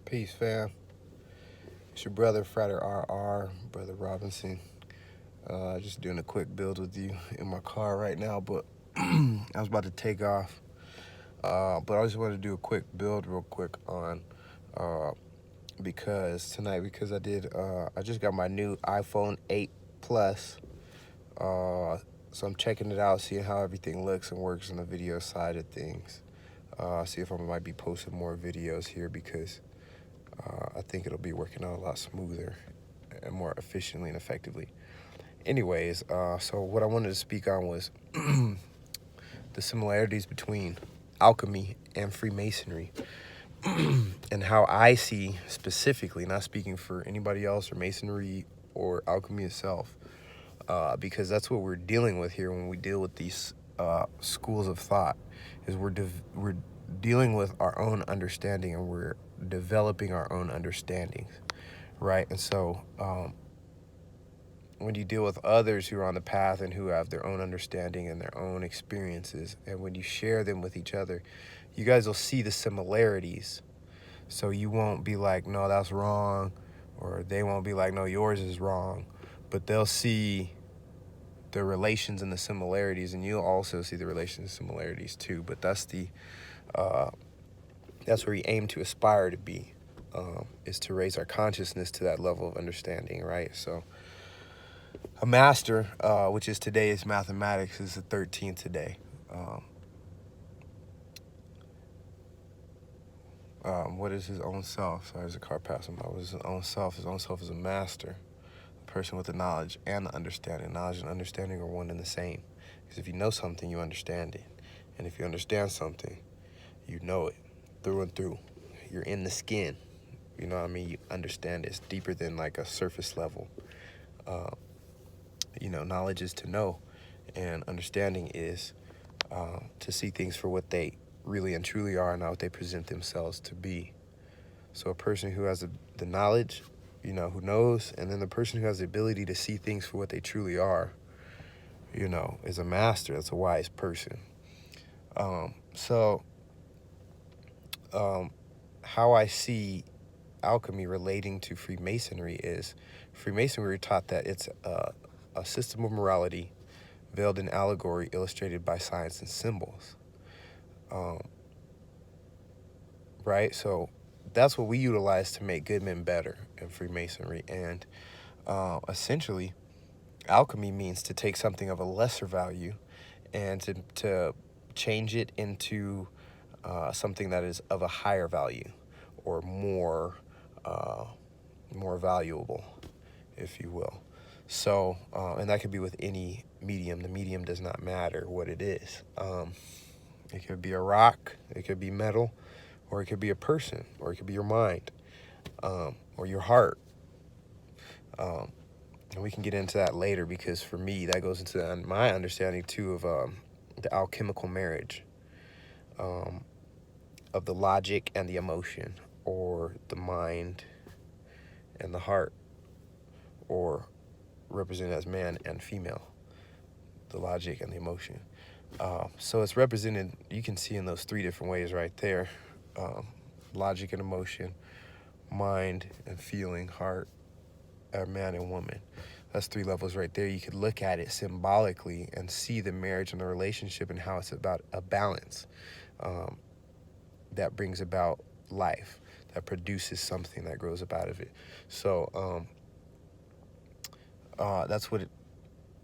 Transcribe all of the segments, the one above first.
Peace, fam. It's your brother, Frater RR, Brother Robinson. Just doing a quick build with you in my car right now, but I was about to take off. But I just wanted to do a quick build real quick on because I just got my new iPhone 8 Plus. So I'm checking it out, seeing how everything looks and works on the video side of things. See if I might be posting more videos here because I think it'll be working out a lot smoother and more efficiently and effectively. Anyways, so what I wanted to speak on was the similarities between alchemy and Freemasonry and how I see specifically, not speaking for anybody else or Masonry or alchemy itself, because that's what we're dealing with here when we deal with these schools of thought, is we're dealing with our own understanding and we're developing our own understandings, right? And so when you deal with others who are on the path and who have their own understanding and their own experiences, and when you share them with each other, you guys will see the similarities. So you won't be like, no, that's wrong, or they won't be like, no, yours is wrong, but they'll see the relations and the similarities, and you'll also see the relations and similarities too. But that's where we aim to aspire to be, is to raise our consciousness to that level of understanding, right? So a master, which is today's mathematics, is the 13th today. What is his own self? Sorry, there's a car passing by. What is his own self? His own self is a master, a person with the knowledge and the understanding. Knowledge and understanding are one and the same. Because if you know something, you understand it. And if you understand something, you know it through and through. You're in the skin. You know what I mean? You understand it. It's deeper than like a surface level. Knowledge is to know, and understanding is to see things for what they really and truly are, not what they present themselves to be. So a person who has the knowledge, who knows, and then the person who has the ability to see things for what they truly are, is a master. That's a wise person. How I see alchemy relating to Freemasonry is Freemasonry taught that it's a system of morality veiled in allegory, illustrated by science and symbols. Right? So that's what we utilize to make good men better in Freemasonry. And essentially, alchemy means to take something of a lesser value and to change it into something that is of a higher value or more valuable, if you will. So, and that could be with any medium. The medium does not matter what it is. It could be a rock, it could be metal, or it could be a person, or it could be your mind, or your heart. And we can get into that later, because for me, that goes into my understanding too of the alchemical marriage of the logic and the emotion, or the mind and the heart, or represented as man and female, the logic and the emotion. So it's represented, you can see in those three different ways right there. Logic and emotion, mind and feeling, heart, man and woman. That's three levels right there. You could look at it symbolically and see the marriage and the relationship and how it's about a balance that brings about life, that produces something that grows up out of it. So that's what it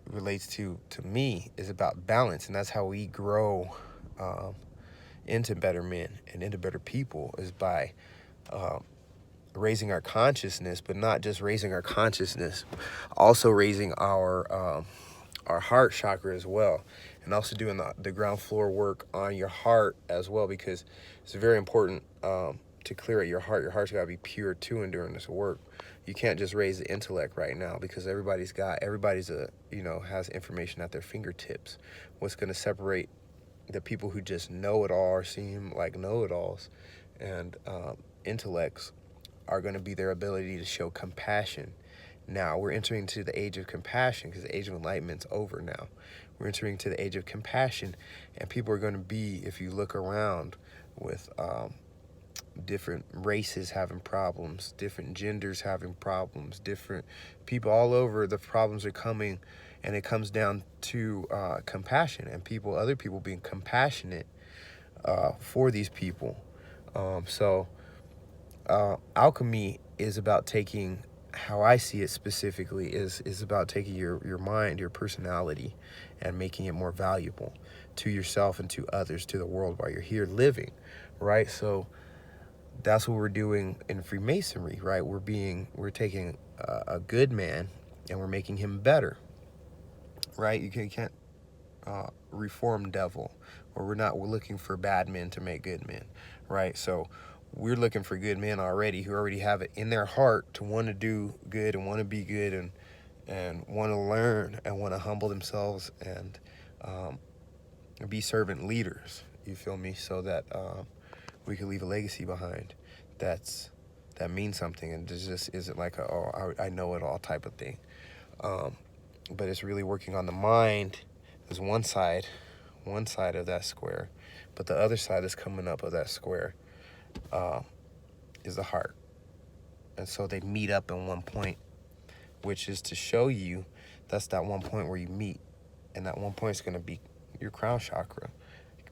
relates to me, is about balance. And that's how we grow into better men and into better people, is by raising our consciousness, but not just raising our consciousness, also raising our heart chakra as well, and also doing the ground floor work on your heart as well, because it's very important to clear out your heart. Your heart's got to be pure too, and during this work, you can't just raise the intellect right now, because everybody's has information at their fingertips. What's going to separate the people who just know it all or seem like know-it-alls and intellects are going to be their ability to show compassion. Now we're entering into the age of compassion, because the age of enlightenment's over now. We're entering into the age of compassion, and people are going to be, if you look around, with different races having problems, different genders having problems, different people all over. The problems are coming, and it comes down to compassion and other people being compassionate for these people. So alchemy is about taking, how I see it specifically, is about taking your mind, your personality, and making it more valuable to yourself and to others, to the world while you're here living, right? So that's what we're doing in Freemasonry, right? We're taking a good man and we're making him better, right? You can't reform devil, or we're looking for bad men to make good men, right? So we're looking for good men already, who already have it in their heart to want to do good and want to be good, and want to learn and want to humble themselves and be servant leaders, you feel me? So that we can leave a legacy behind that means something, and it just isn't like I know it all type of thing. But it's really working on the mind. There's one side of that square, but the other side that's coming up of that square is the heart. And so they meet up in one point, which is to show you that's that one point where you meet, and that one point is going to be your crown chakra,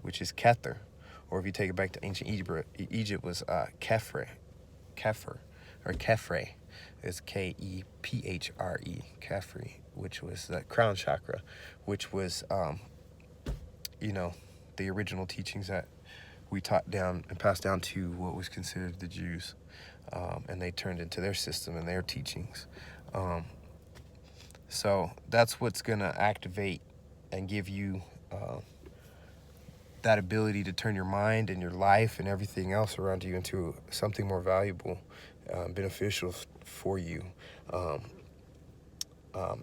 which is Kether, or if you take it back to ancient Egypt was Kefre, or Kefre. It's Kephre, Kefre, which was the crown chakra, which was the original teachings that we taught down and passed down to what was considered the Jews, and they turned into their system and their teachings. So that's what's gonna activate and give you that ability to turn your mind and your life and everything else around you into something more valuable, beneficial for you.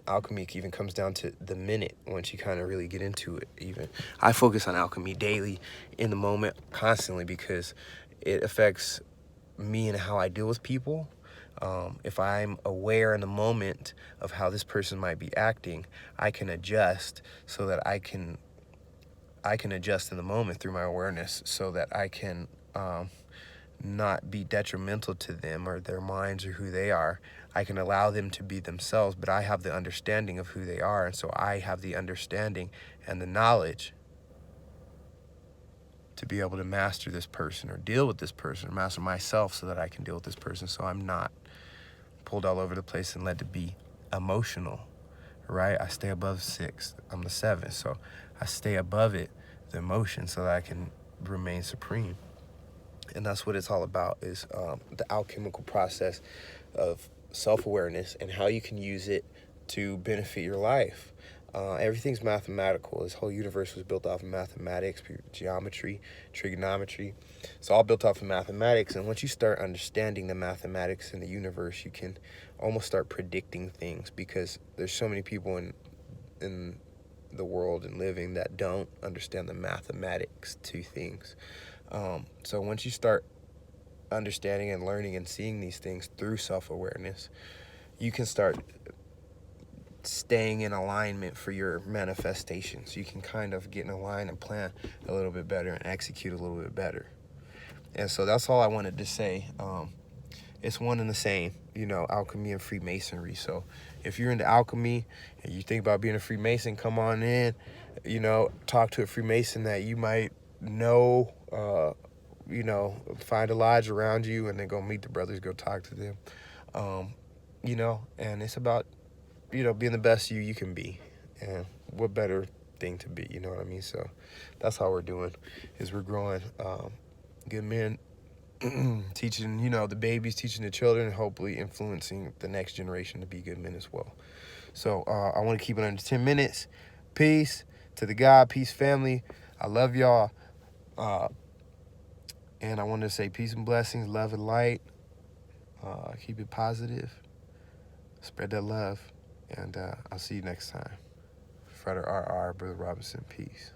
Alchemy even comes down to the minute once you kind of really get into it. Even I focus on alchemy daily, in the moment, constantly, because it affects me and how I deal with people. If I'm aware in the moment of how this person might be acting, I can adjust so that I can adjust in the moment through my awareness, so that I can not be detrimental to them or their minds or who they are. I can allow them to be themselves, but I have the understanding of who they are, and so I have the understanding and the knowledge to be able to master this person or deal with this person, or master myself so that I can deal with this person, so I'm not pulled all over the place and led to be emotional, right? I stay above 6. I'm the 7, so I stay above it, the emotion, so that I can remain supreme. And that's what it's all about, is the alchemical process of self-awareness and how you can use it to benefit your life. Everything's mathematical. This whole universe was built off of mathematics, geometry, trigonometry. It's all built off of mathematics. And once you start understanding the mathematics in the universe, you can almost start predicting things, because there's so many people in the world and living that don't understand the mathematics to things. So once you start understanding and learning and seeing these things through self-awareness, you can start staying in alignment for your manifestations. You can kind of get in a line and plan a little bit better and execute a little bit better. And so that's all I wanted to say. It's one and the same, alchemy and Freemasonry. So if you're into alchemy and you think about being a Freemason, come on in, talk to a Freemason that you might know, find a lodge around you, and then go meet the brothers, go talk to them. And it's about, being the best you can be. And what better thing to be, you know what I mean? So that's how we're doing, is we're growing good men, teaching, the babies, teaching the children, and hopefully influencing the next generation to be good men as well. So I want to keep it under 10 minutes. Peace to the God, peace family. I love y'all. And I want to say peace and blessings, love and light. Keep it positive. Spread that love. And I'll see you next time. Freder RR, Brother Robinson, peace.